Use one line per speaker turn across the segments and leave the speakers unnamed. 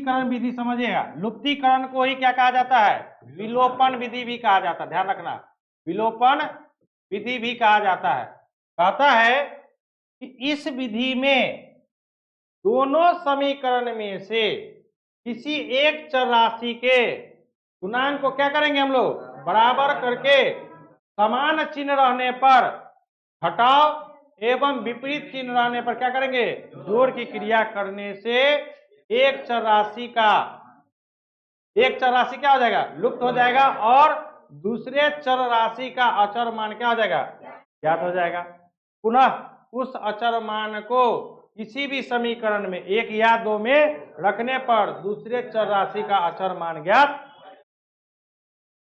लुप्तीकरण विधि समझिएगा। लुप्तीकरण को ही क्या कहा जाता है? विलोपन विधि भी कहा जाता है, ध्यान रखना, विलोपन विधि भी कहा जाता है। कहता है कि इस विधि में दोनों समीकरण में से किसी एक चर राशि के गुणांक को क्या करेंगे हम लोग? बराबर करके समान चिन्ह रहने पर घटाव एवं विपरीत चिन्ह रहने पर क्या करेंगे? जोड़ की क्रिया करने से एक चर राशि क्या हो जाएगा? लुप्त हो जाएगा और दूसरे चर राशि का अचर मान क्या हो जाएगा? ज्ञात हो जाएगा। पुनः उस अचर मान को किसी भी समीकरण में एक या दो में रखने पर दूसरे चर राशि का अचर मान ज्ञात।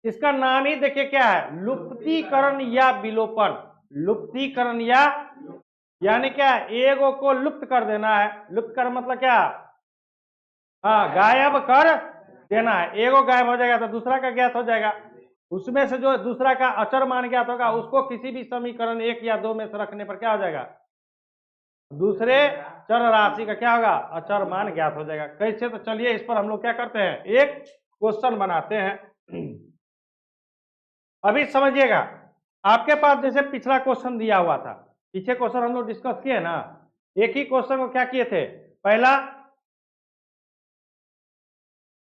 इसका नाम ही देखिए क्या है? लुप्तीकरण या विलोपन। लुप्तीकरण यानी क्या? एगो को लुप्त कर देना है। लुप्त कर मतलब क्या? हाँ, गायब कर देना है। एगो गायब हो जाएगा तो दूसरा का ज्ञात हो जाएगा। उसमें से जो दूसरा का अचर मान ज्ञात होगा उसको किसी भी समीकरण एक या दो में से रखने पर क्या हो जाएगा? दूसरे चर राशि का क्या होगा? अचर मान ज्ञात हो जाएगा। कैसे? तो चलिए इस पर हम लोग क्या करते हैं, एक क्वेश्चन बनाते हैं। अभी समझिएगा, आपके पास जैसे पिछला क्वेश्चन दिया हुआ था, पीछे क्वेश्चन हम लोग डिस्कस किए ना, एक ही क्वेश्चन को क्या किए थे? पहला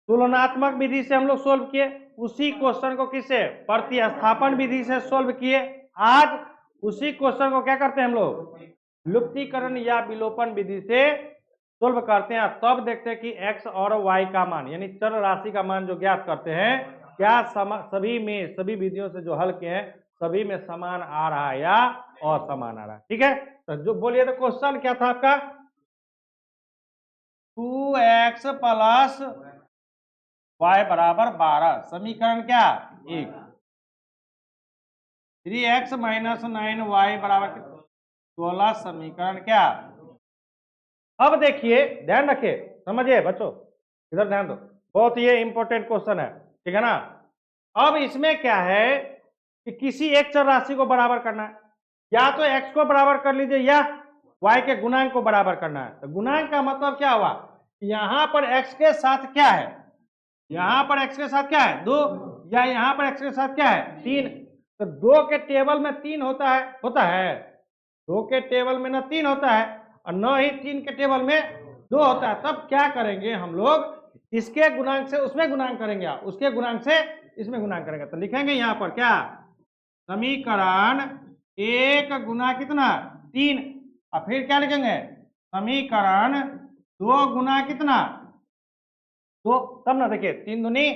तुलनात्मक विधि से हम लोग सोल्व किए, उसी क्वेश्चन को किससे? प्रतिस्थापन विधि से सोल्व किए। आज उसी क्वेश्चन को क्या करते हैं हम लोग? लुप्तीकरण या विलोपन विधि से सोल्व करते हैं। तब देखते हैं कि x और y का मान यानी चर राशि का मान जो ज्ञात करते हैं, क्या सभी विधियों से जो हल किए हैं सभी में समान आ रहा है या असमान आ रहा है। ठीक है, तो जो बोलिए तो क्वेश्चन क्या था आपका? 2x प्लस y बराबर 12, समीकरण क्या? 1। 3x माइनस 9y बराबर 16, समीकरण क्या? अब देखिए, ध्यान रखिए, समझिए बच्चों, इधर ध्यान दो, बहुत ये इंपॉर्टेंट क्वेश्चन है, ठीक है ना। अब इसमें क्या है कि किसी एक चर राशि को बराबर करना है, या तो x को बराबर कर लीजिए या y के गुणांक को बराबर करना है। तो गुणांक का मतलब क्या हुआ? यहां पर x के साथ क्या है? यहां पर x के साथ क्या है? 2, या यहां पर x के साथ क्या है? 3। तो 2 के टेबल में 3 होता है 2 के टेबल में ना 3 होता है और न ही 3 के टेबल में 2 होता है। तब क्या करेंगे हम लोग? इसके गुणांक से उसमें गुणांक करेंगे, उसके गुणांक से इसमें गुणांक करेंगे। तो लिखेंगे यहां पर क्या? समीकरण 1 गुना कितना? 3। और फिर क्या लिखेंगे? समीकरण 2 गुना कितना? 2। तब ना देखिए 3 दूनी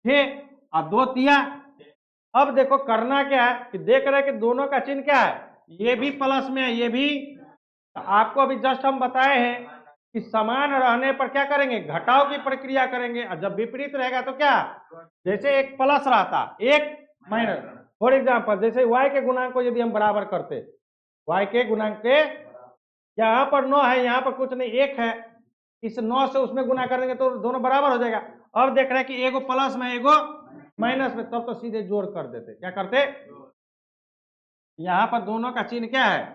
6 और 2 तिया। अब देखो करना क्या है कि देख रहे हैं कि दोनों का चिन्ह क्या है? ये भी प्लस में है, ये भी। आपको अभी जस्ट हम बताए हैं कि समान रहने पर क्या करेंगे? घटाव की प्रक्रिया करेंगे। और जब विपरीत रहेगा तो क्या? जैसे एक प्लस रहता, एक माइनस। फॉर एग्जाम्पल जैसे y के गुणांक को यदि हम बराबर करते, y के गुणांक के, यहाँ पर 9 है, यहाँ पर कुछ नहीं, 1 है, इस 9 से उसमें गुना करेंगे तो दोनों बराबर हो जाएगा। अब देख रहे हैं कि एगो प्लस में एगो माइनस में, तब तो सीधे जोड़ कर देते। क्या करते? यहाँ पर दोनों का चिन्ह क्या है?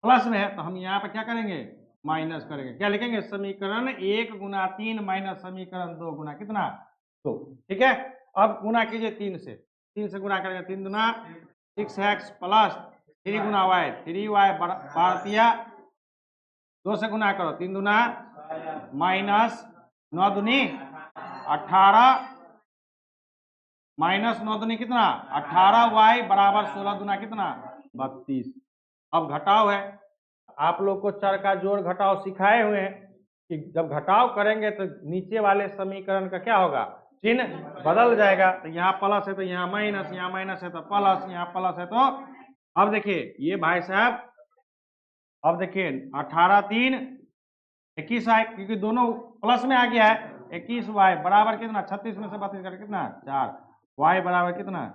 प्लस में है, तो हम यहाँ पर क्या करेंगे? माइनस करेंगे। क्या लिखेंगे? समीकरण 1 गुना 3 माइनस समीकरण 2 गुना कितना? 2। ठीक है, अब गुना कीजिए 3 से, 3 से गुना करेंगे, 3 दुना 6x प्लस 3 गुना y, 3y 12, 2 से गुना करो, 3 दुना माइनस 9 दुनी 18 माइनस 9 दुनी कितना? 18y बराबर 16 दुना कितना? 32। अब घटाव है, आप लोग को चर का जोड़ घटाव सिखाए हुए हैं कि जब घटाव करेंगे तो नीचे वाले समीकरण का क्या होगा? चिन्ह बदल जाएगा। तो यहाँ प्लस है तो यहाँ माइनस, यहाँ माइनस है तो प्लस, यहाँ प्लस है तो। अब देखिए ये भाई साहब, अब देखिए 18 3 21 आए, क्योंकि दोनों प्लस में आ गया है। 21y बराबर कितना? 36 में से 32 करके कितना? 4। y बराबर कितना?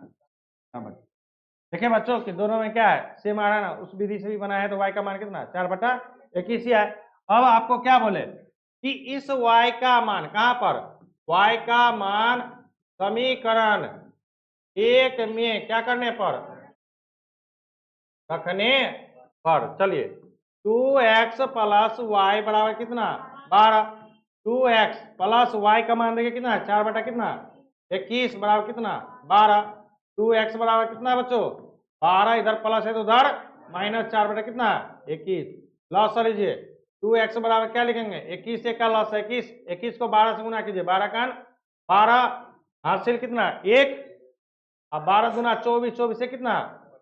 देखिए बच्चों कि दोनों में क्या है? सेम आ रहा है ना, उस विधि से भी बना है तो y का मान कितना? 4/21 ही है। अब आपको क्या बोले कि इस y का मान कहां पर? y का मान समीकरण 1 में क्या करने पर? रखने पर। चलिए 2x प्लस y बराबर कितना? 12। 2x प्लस y का मान देखिए कितना है, 4 बटा कितना 21 बराबर कितना 12। 2x बराबर कितना बच्चों 12, इधर प्लस है तो उधर -4 बटा कितना 21। लॉस कर लीजिए 2x बराबर क्या लिखेंगे 21 से का लॉस है 21, 21 को 12 से गुना कीजिए 12 का 12 हासिल कितना 1, अब 12 गुना 24, 24 से कितना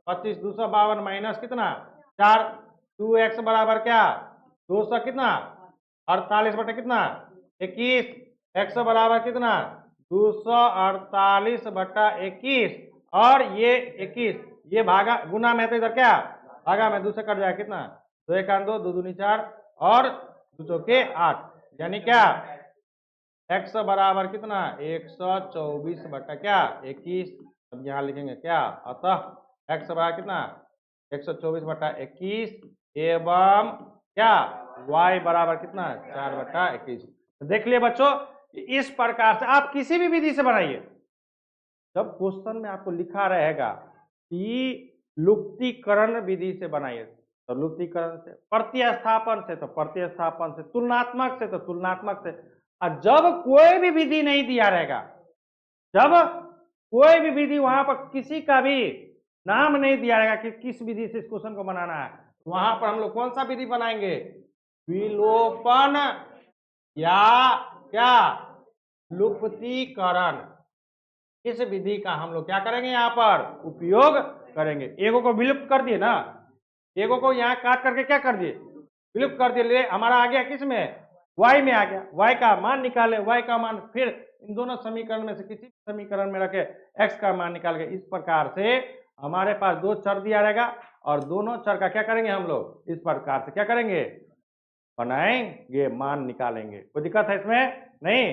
25, 252 माइनस कितना 4। 2x बराबर क्या 200 कितना 48 बटे कितना 21, x बराबर कितना 248 बटा 21, और ये 21 ये भागा गुना में, तो इधर क्या भागा में 2 से कट जाएगा कितना 2 1 2, 2 दूनी 4 और 2 चौके 8, यानी क्या x बराबर कितना 124 बटा क्या 21। अब यहाँ लिखेंगे क्या, अतः x बराबर कितना 124 बटा 21 एवं क्या y बराबर कितना 4 बटा 21। देख लिए बच्चों, इस प्रकार से आप किसी भी विधि से बनाइए। जब क्वेश्चन में आपको लिखा रहेगा कि लुप्तीकरण विधि से बनाइए तो लुप्तीकरण से, प्रतिस्थापन से तो प्रतिस्थापन से, तुलनात्मक से तो तुलनात्मक से। और जब कोई भी विधि नहीं दिया रहेगा, जब कोई भी विधि वहां पर किसी का भी नाम नहीं दिया रहेगा कि किस विधि से इस क्वेश्चन को बनाना है, वहां पर हम लोग कौन सा विधि बनाएंगे, विलोपन या क्या लुप्तीकरण। इस विधि का हम लोग क्या करेंगे यहाँ पर उपयोग करेंगे। एगो को विलुप्त कर दिए ना, एगो को यहाँ काट करके क्या कर दिए विलुप्त कर दिए, हमारा आ गया किस में y में आ गया, y का मान निकाले, y का मान फिर इन दोनों समीकरण में से किसी भी समीकरण में रखे x का मान निकाल के। इस प्रकार से हमारे पास दो चर दिया रहेगा और दोनों चर का क्या करेंगे हम लोग इस प्रकार से क्या करेंगे बनाएंगे, मान निकालेंगे। कोई दिक्कत है इसमें नहीं।